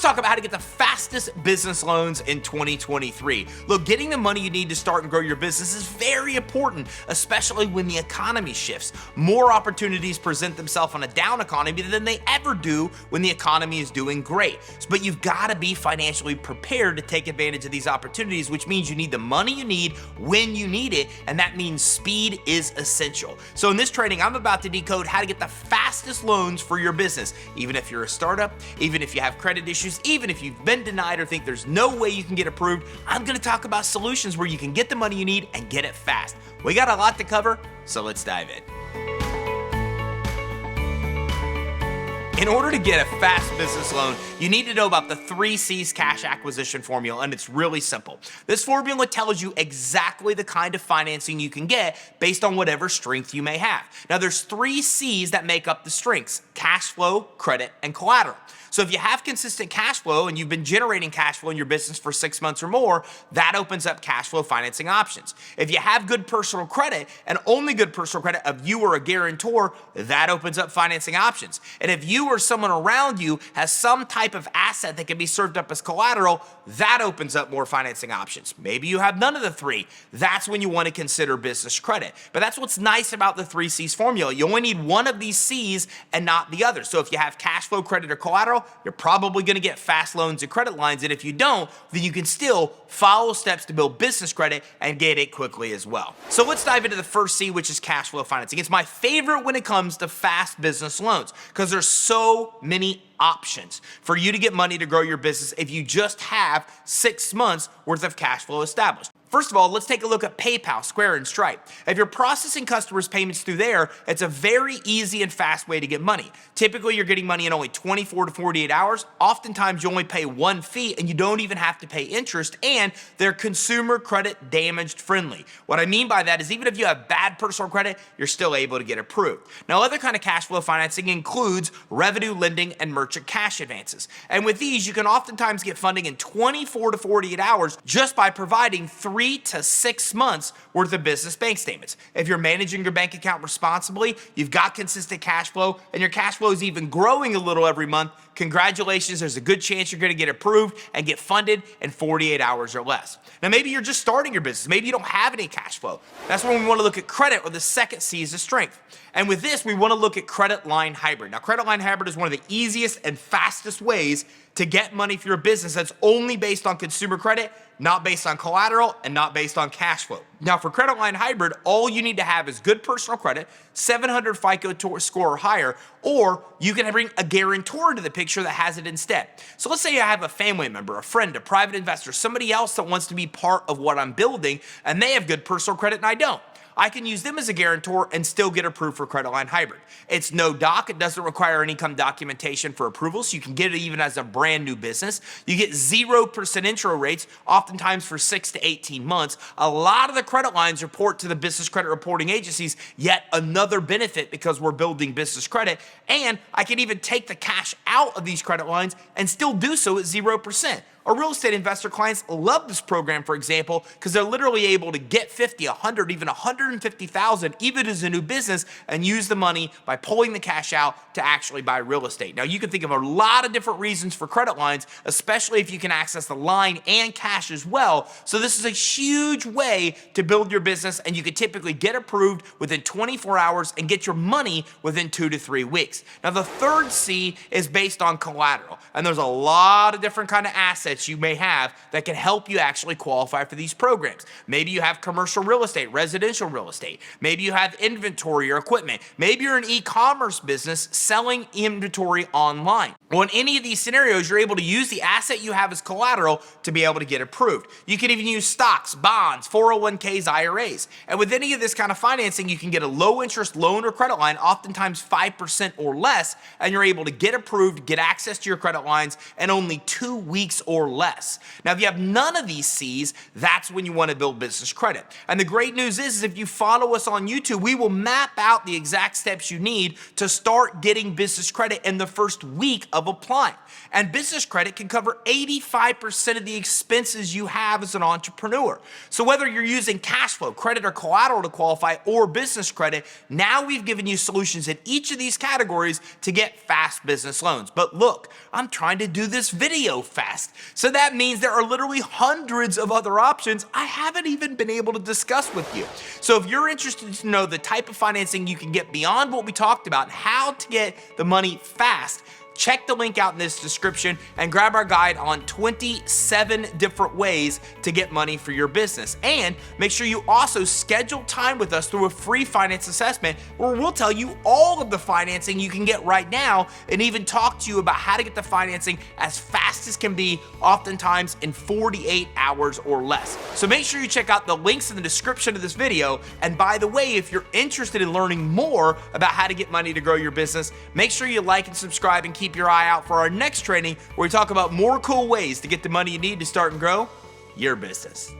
talk about how to get the fastest business loans in 2023. Look, getting the money you need to start and grow your business is very important, especially when the economy shifts. More opportunities present themselves on a down economy than they ever do when the economy is doing great. But you've got to be financially prepared to take advantage of these opportunities, which means you need the money you need when you need it, and that means speed is essential. So in this training, I'm about to decode how to get the fastest loans for your business, even if you're a startup, even if you have credit issues, even if you've been denied or think there's no way you can get approved. I'm going to talk about solutions where you can get the money you need and get it fast. We got a lot to cover, so let's dive in. In order to get a fast business loan, you need to know about the 3 C's cash acquisition formula, and it's really simple. This formula tells you exactly the kind of financing you can get based on whatever strength you may have. Now, there's 3 C's that make up the strengths: cash flow, credit, and collateral. So if you have consistent cash flow and you've been generating cash flow in your business for 6 months or more, that opens up cash flow financing options. If you have good personal credit and only good personal credit of you or a guarantor, that opens up financing options. And if you or someone around you has some type of asset that can be served up as collateral, that opens up more financing options. Maybe you have none of the 3. That's when you want to consider business credit. But that's what's nice about the 3 C's formula. You only need one of these C's and not the other. So if you have cash flow, credit, or collateral, you're probably going to get fast loans and credit lines. And if you don't, then you can still follow steps to build business credit and get it quickly as well. So let's dive into the first C, which is cash flow financing. It's my favorite when it comes to fast business loans because there's so many options for you to get money to grow your business if you just have 6 months worth of cash flow established. First of all, let's take a look at PayPal, Square, and Stripe. If you're processing customers' payments through there, it's a very easy and fast way to get money. Typically, you're getting money in only 24 to 48 hours. Oftentimes, you only pay one fee, and you don't even have to pay interest, and they're consumer credit damaged friendly. What I mean by that is even if you have bad personal credit, you're still able to get approved. Now, other kind of cash flow financing includes revenue lending and merchant cash advances. And with these, you can oftentimes get funding in 24 to 48 hours just by providing 3 to 6 months worth of business bank statements. If you're managing your bank account responsibly, you've got consistent cash flow, and your cash flow is even growing a little every month, congratulations, there's a good chance you're going to get approved and get funded in 48 hours or less. Now, maybe you're just starting your business. Maybe you don't have any cash flow. That's when we want to look at credit, or the second C is the strength. And with this, we want to look at credit line hybrid. Now, credit line hybrid is one of the easiest and fastest ways to get money for your business that's only based on consumer credit, not based on collateral, and not based on cash flow. Now, for credit line hybrid, all you need to have is good personal credit, 700 FICO score or higher, or you can bring a guarantor into the picture that has it instead. So let's say I have a family member, a friend, a private investor, somebody else that wants to be part of what I'm building, and they have good personal credit and I don't. I can use them as a guarantor and still get approved for credit line hybrid. It's no doc. It doesn't require any income documentation for approval, so you can get it even as a brand new business. You get 0% intro rates, oftentimes for 6 to 18 months. A lot of the credit lines report to the business credit reporting agencies, yet another benefit because we're building business credit. And I can even take the cash out of these credit lines and still do so at 0%. Our real estate investor clients love this program, for example, because they're literally able to get 50, 100, even 150,000, even as a new business, and use the money by pulling the cash out to actually buy real estate. Now, you can think of a lot of different reasons for credit lines, especially if you can access the line and cash as well. So this is a huge way to build your business, and you can typically get approved within 24 hours and get your money within 2 to 3 weeks. Now, the third C is based on collateral, and there's a lot of different kind of assets you may have that can help you actually qualify for these programs. Maybe you have commercial real estate, residential real estate. Maybe you have inventory or equipment. Maybe you're an e-commerce business selling inventory online. Well, in any of these scenarios, you're able to use the asset you have as collateral to be able to get approved. You can even use stocks, bonds, 401ks, IRAs. And with any of this kind of financing, you can get a low interest loan or credit line, oftentimes 5% or less, and you're able to get approved, get access to your credit lines in only 2 weeks or or less. Now, if you have none of these C's, that's when you want to build business credit. And the great news is if you follow us on YouTube, we will map out the exact steps you need to start getting business credit in the first week of applying. And business credit can cover 85% of the expenses you have as an entrepreneur. So whether you're using Cashflow, credit, or Collateral to qualify, or business credit, now we've given you solutions in each of these categories to get fast business loans. But look, I'm trying to do this video fast. So that means there are literally hundreds of other options I haven't even been able to discuss with you. So if you're interested to know the type of financing you can get beyond what we talked about, how to get the money fast, check the link out in this description and grab our guide on 27 different ways to get money for your business. And make sure you also schedule time with us through a free finance assessment where we'll tell you all of the financing you can get right now and even talk to you about how to get the financing as fast as can be, oftentimes in 48 hours or less. So make sure you check out the links in the description of this video. And by the way, if you're interested in learning more about how to get money to grow your business, make sure you like and subscribe and keep your eye out for our next training where we talk about more cool ways to get the money you need to start and grow your business.